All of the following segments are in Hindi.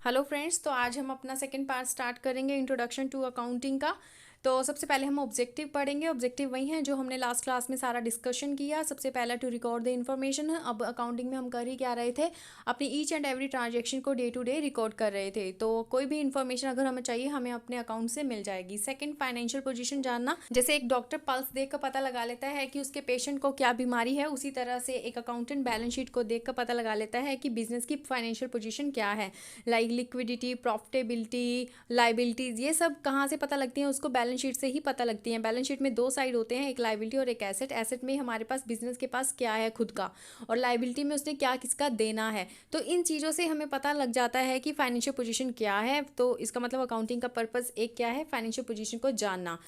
हेलो फ्रेंड्स, तो आज हम अपना सेकंड पार्ट स्टार्ट करेंगे इंट्रोडक्शन टू अकाउंटिंग का। तो सबसे पहले हम ऑब्जेक्टिव पढ़ेंगे। ऑब्जेक्टिव वही हैं जो हमने लास्ट क्लास में सारा डिस्कशन किया। सबसे पहला टू रिकॉर्ड द इन्फॉर्मेशन है। अब अकाउंटिंग में हम कर ही क्या रहे थे, अपनी ईच एंड एवरी ट्रांजेक्शन को डे टू डे रिकॉर्ड कर रहे थे। तो कोई भी इन्फॉर्मेशन अगर हमें चाहिए हमें अपने अकाउंट से मिल जाएगी। सेकंड, फाइनेंशियल पोजीशन जानना। जैसे एक डॉक्टर पल्स देख कर पता लगा लेता है कि उसके पेशेंट को क्या बीमारी है, उसी तरह से एक अकाउंटेंट बैलेंस शीट को देख कर पता लगा लेता है कि बिजनेस की फाइनेंशियल पोजीशन क्या है। लाइक लिक्विडिटी, प्रॉफिटेबिलिटी, लाइबिलिटीज, ये सब कहाँ से पता लगती हैं, उसको बैलेंस शीट से ही पता लगती हैं। बैलेंस शीट में दो साइड होते हैं, एक लाइबिलिटी और एक एसेट। एसेट में हमारे पास बिजनेस के पास क्या है खुद का, और लाइबिलिटी में उसने क्या किसका देना है। तो इन चीज़ों से हमें पता लग जाता है कि फाइनेंशियल पोजीशन क्या है। तो इसका मतलब अकाउंटिंग का पर्पस एक क्या है, फाइनेंशियल पोजीशन को जानना।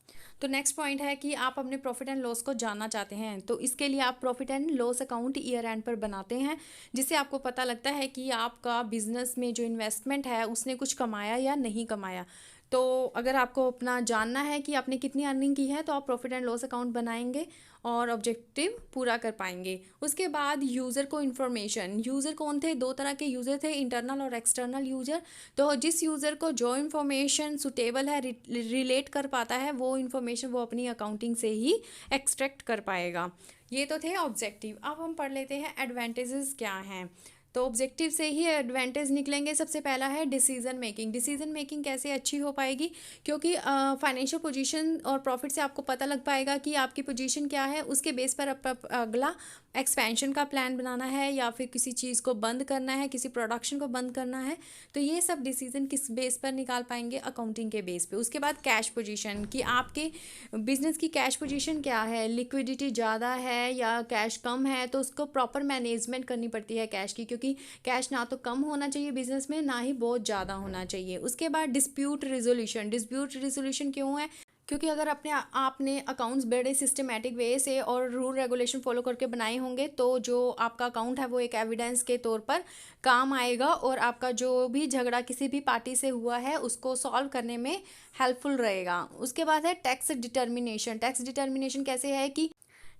तो नेक्स्ट पॉइंट है कि आप अपने प्रॉफिट एंड लॉस को जानना चाहते हैं, तो इसके लिए आप profit and loss account year and पर बनाते हैं, जिससे आपको पता लगता है कि आपका बिजनेस में जो इन्वेस्टमेंट है उसने कुछ कमाया या नहीं कमाया। तो अगर आपको अपना जानना है कि आपने कितनी अर्निंग की है तो आप प्रॉफिट एंड लॉस अकाउंट बनाएंगे और ऑब्जेक्टिव पूरा कर पाएंगे। उसके बाद यूज़र को इन्फॉर्मेशन। यूज़र कौन थे, दो तरह के यूज़र थे, इंटरनल और एक्सटर्नल यूज़र। तो जिस यूज़र को जो इन्फॉर्मेशन सुटेबल है, रिलेट कर पाता है, वो इन्फॉर्मेशन वो अपनी अकाउंटिंग से ही एक्सट्रैक्ट कर पाएगा। ये तो थे ऑब्जेक्टिव। अब हम पढ़ लेते हैं एडवांटेजेस क्या हैं। तो ऑब्जेक्टिव से ही एडवांटेज निकलेंगे। सबसे पहला है डिसीजन मेकिंग। डिसीजन मेकिंग कैसे अच्छी हो पाएगी, क्योंकि फाइनेंशियल पोजीशन और प्रॉफिट से आपको पता लग पाएगा कि आपकी पोजीशन क्या है। उसके बेस पर अगला एक्सपेंशन का प्लान बनाना है या फिर किसी चीज़ को बंद करना है, किसी प्रोडक्शन को बंद करना है। तो ये सब डिसीजन किस बेस पर निकाल पाएंगे, अकाउंटिंग के बेस पे। उसके बाद कैश पोजीशन, कि आपके बिजनेस की कैश पोजीशन क्या है, लिक्विडिटी ज़्यादा है या कैश कम है। तो उसको प्रॉपर मैनेजमेंट करनी पड़ती है कैश की, क्योंकि कैश ना तो कम होना चाहिए बिजनेस में, ना ही बहुत ज़्यादा होना चाहिए। उसके बाद डिस्प्यूट रिजोल्यूशन। डिस्प्यूट रिजोल्यूशन क्यों है, क्योंकि अगर आपने अकाउंट्स बड़े सिस्टमेटिक वे से और रूल रेगुलेशन फॉलो करके बनाए होंगे तो जो आपका अकाउंट है वो एक एविडेंस के तौर पर काम आएगा, और आपका जो भी झगड़ा किसी भी पार्टी से हुआ है उसको सॉल्व करने में हेल्पफुल रहेगा। उसके बाद है टैक्स डिटर्मिनेशन। टैक्स डिटर्मिनेशन कैसे है कि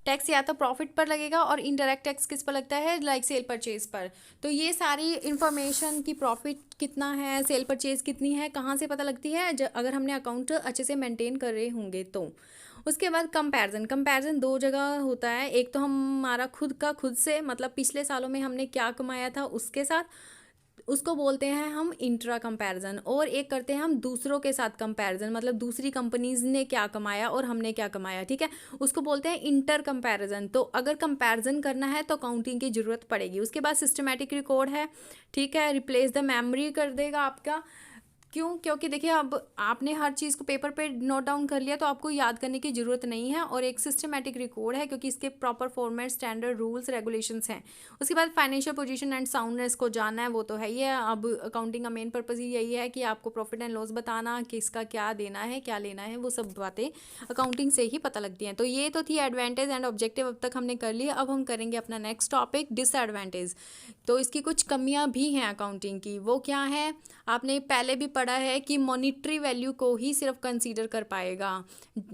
टैक्स या तो प्रॉफिट पर लगेगा और इनडायरेक्ट टैक्स किस पर लगता है, लाइक सेल परचेज पर। तो ये सारी इन्फॉर्मेशन की प्रॉफिट कितना है, सेल परचेज कितनी है, कहाँ से पता लगती है, अगर हमने अकाउंट अच्छे से मेंटेन कर रहे होंगे तो। उसके बाद कंपैरिजन। कंपैरिजन दो जगह होता है। एक तो हमारा खुद का खुद से, मतलब पिछले सालों में हमने क्या कमाया था उसके साथ, उसको बोलते हैं हम इंट्रा कंपैरिजन। और एक करते हैं हम दूसरों के साथ कंपैरिजन, मतलब दूसरी कंपनीज ने क्या कमाया और हमने क्या कमाया, ठीक है, उसको बोलते हैं इंटर कंपैरिजन। तो अगर कंपैरिजन करना है तो अकाउंटिंग की ज़रूरत पड़ेगी। उसके बाद सिस्टमैटिक रिकॉर्ड है, ठीक है, रिप्लेस द मेमोरी कर देगा आपका। क्यों, क्योंकि देखिए अब आपने हर चीज़ को पेपर पे नोट डाउन कर लिया तो आपको याद करने की ज़रूरत नहीं है। और एक सिस्टमैटिक रिकॉर्ड है क्योंकि इसके proper format, standard, rules, regulations हैं। उसके बाद फाइनेंशियल पोजीशन एंड साउंडनेस को जानना है, वो तो है ही है। अब अकाउंटिंग का मेन पर्पज़ ही यही है कि आपको प्रॉफिट एंड लॉस बताना, किसका क्या देना है, क्या लेना है, वो सब बातें अकाउंटिंग से ही पता लगती हैं। तो ये तो थी एडवांटेज एंड ऑब्जेक्टिव, अब तक हमने कर लिया। अब हम करेंगे अपना नेक्स्ट टॉपिक, डिसएडवांटेज। तो इसकी कुछ कमियां भी हैं अकाउंटिंग की, वो क्या है, आपने पहले भी पढ़ा है कि मॉनिटरी वैल्यू को ही सिर्फ कंसीडर कर पाएगा।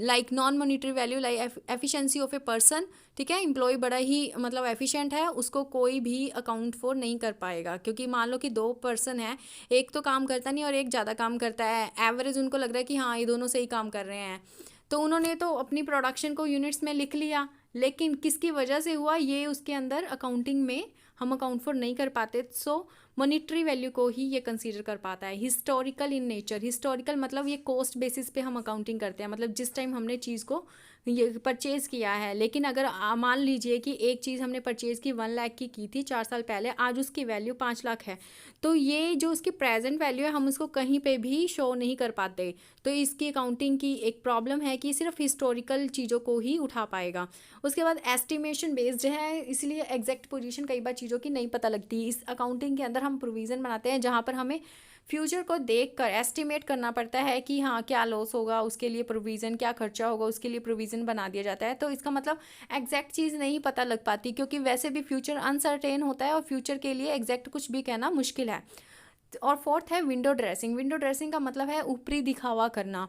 Like non monetary value, like efficiency of a person, ठीक है, एम्प्लॉय बड़ा ही मतलब एफिशिएंट है, उसको कोई भी अकाउंट फॉर नहीं कर पाएगा। क्योंकि मान लो कि दो पर्सन है, एक तो काम करता नहीं और एक ज़्यादा काम करता है, एवरेज उनको लग रहा है कि हाँ ये दोनों सही काम कर रहे हैं, तो उन्होंने तो अपनी प्रोडक्शन को यूनिट्स में लिख लिया, लेकिन किसकी वजह से हुआ ये उसके अंदर अकाउंटिंग में हम अकाउंट फॉर नहीं कर पाते। सो मॉनिटरी वैल्यू को ही ये कंसीडर कर पाता है। Historical in nature. हिस्टोरिकल मतलब ये कॉस्ट बेसिस पे हम अकाउंटिंग करते हैं, मतलब जिस टाइम हमने चीज़ को ये परचेज़ किया है। लेकिन अगर मान लीजिए कि एक चीज़ हमने परचेज़ की 1 लाख की थी 4 साल पहले, आज उसकी वैल्यू 5 लाख है, तो ये जो उसकी प्रेजेंट वैल्यू है हम उसको कहीं पे भी शो नहीं कर पाते। तो इसकी अकाउंटिंग की एक प्रॉब्लम है कि सिर्फ हिस्टोरिकल चीज़ों को ही उठा पाएगा। उसके बाद एस्टिमेशन बेस्ड है, इसलिए एग्जैक्ट पोजीशन कई बार चीज़ों की नहीं पता लगती। इस अकाउंटिंग के अंदर हम प्रोविज़न बनाते हैं जहाँ पर हमें फ्यूचर को देख कर एस्टिमेट करना पड़ता है कि हाँ क्या लॉस होगा, उसके लिए प्रोविज़न, क्या खर्चा होगा, उसके लिए प्रोविज़न बना दिया जाता है। तो इसका मतलब एग्जैक्ट चीज़ नहीं पता लग पाती, क्योंकि वैसे भी फ्यूचर अनसर्टेन होता है और फ्यूचर के लिए एग्जैक्ट कुछ भी कहना मुश्किल है। और फोर्थ है विंडो ड्रेसिंग। विंडो ड्रेसिंग का मतलब है ऊपरी दिखावा करना।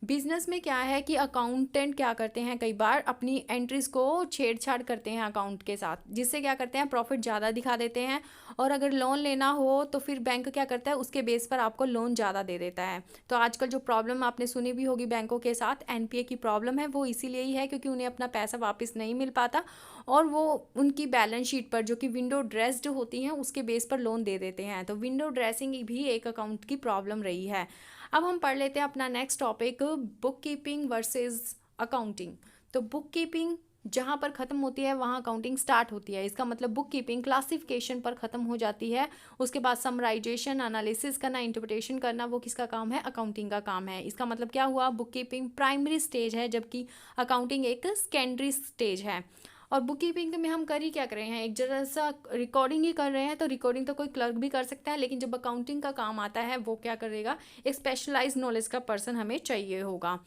बिजनेस में क्या है कि अकाउंटेंट क्या करते हैं, कई बार अपनी एंट्रीज को छेड़छाड़ करते हैं अकाउंट के साथ, जिससे क्या करते हैं प्रॉफिट ज़्यादा दिखा देते हैं। और अगर लोन लेना हो तो फिर बैंक क्या करता है, उसके बेस पर आपको लोन ज़्यादा दे देता है। तो आजकल जो प्रॉब्लम आपने सुनी भी होगी बैंकों के साथ, एनपीए की प्रॉब्लम है, वो इसीलिए ही है क्योंकि उन्हें अपना पैसा वापस नहीं मिल पाता और वो उनकी बैलेंस शीट पर जो कि विंडो ड्रेस्ड होती हैं उसके बेस पर लोन दे देते हैं। तो विंडो ड्रेसिंग भी एक अकाउंट की प्रॉब्लम रही है। अब हम पढ़ लेते हैं अपना next topic, book keeping versus accounting. तो बुक कीपिंग जहाँ पर ख़त्म होती है वहाँ अकाउंटिंग स्टार्ट होती है। इसका मतलब बुक कीपिंग क्लासिफिकेशन पर ख़त्म हो जाती है, उसके बाद समराइजेशन, एनालिसिस करना, इंटरप्रिटेशन करना, वो किसका काम है, अकाउंटिंग का काम है। इसका मतलब क्या हुआ, बुक कीपिंग प्राइमरी स्टेज है जबकि अकाउंटिंग एक सेकेंडरी स्टेज है। और बुक कीपिंग में हम कर ही क्या कर रहे हैं, एक जरा सा रिकॉर्डिंग ही कर रहे हैं। तो रिकॉर्डिंग तो कोई क्लर्क भी कर सकता है, लेकिन जब अकाउंटिंग का काम आता है वो क्या करेगा, एक स्पेशलाइज नॉलेज का पर्सन हमें चाहिए होगा।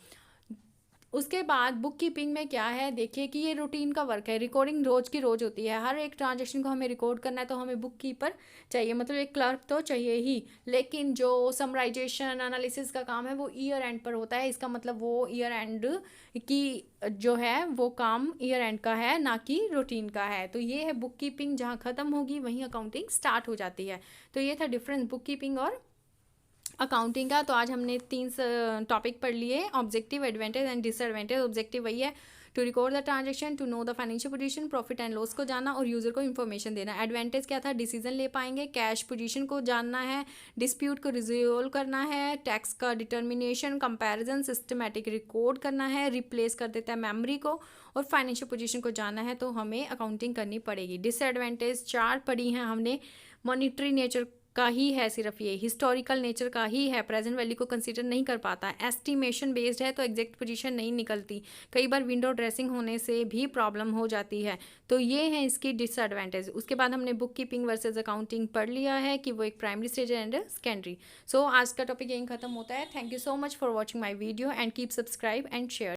उसके बाद बुक कीपिंग में क्या है, देखिए कि ये रूटीन का वर्क है, रिकॉर्डिंग रोज की रोज होती है, हर एक ट्रांजेक्शन को हमें रिकॉर्ड करना है, तो हमें बुक कीपर चाहिए, मतलब एक क्लर्क तो चाहिए ही। लेकिन जो समराइजेशन एनालिसिस का काम है वो ईयर एंड पर होता है। इसका मतलब वो ईयर एंड की जो है वो काम ईयर एंड का है, ना कि रूटीन का है। तो ये है बुक कीपिंग, जहाँ ख़त्म होगी वहीं अकाउंटिंग स्टार्ट हो जाती है। तो ये था डिफरेंस बुक कीपिंग और अकाउंटिंग का। तो आज हमने 3 टॉपिक पढ़ लिए, objective, advantage and disadvantage. Objective वही है, to record the transaction, to know the financial position, profit and loss को जानना और यूजर को इन्फॉर्मेशन देना। एडवांटेज क्या था, डिसीजन ले पाएंगे, कैश पोजीशन को जानना है, डिस्प्यूट को रिजोल्व करना है, टैक्स का डिटर्मिनेशन, कंपैरिजन, सिस्टमैटिक रिकॉर्ड करना है, रिप्लेस कर देता है मेमोरी को, और फाइनेंशियल पोजीशन को जानना है तो हमें अकाउंटिंग करनी पड़ेगी। डिसएडवांटेज 4 पढ़ी हैं हमने, मॉनिटरी नेचर का ही है, सिर्फ ये हिस्टोरिकल नेचर का ही है, प्रेजेंट वैल्यू को कंसीडर नहीं कर पाता, एस्टिमेशन बेस्ड है तो एग्जैक्ट पोजीशन नहीं निकलती, कई बार विंडो ड्रेसिंग होने से भी प्रॉब्लम हो जाती है। तो ये है इसकी डिसएडवांटेज। उसके बाद हमने बुक कीपिंग वर्सेस अकाउंटिंग पढ़ लिया है कि वो एक प्राइमरी स्टेज एंड सेकेंडरी। सो आज का टॉपिक यहीं खत्म होता है। Thank you so much for watching my video and keep subscribe and share.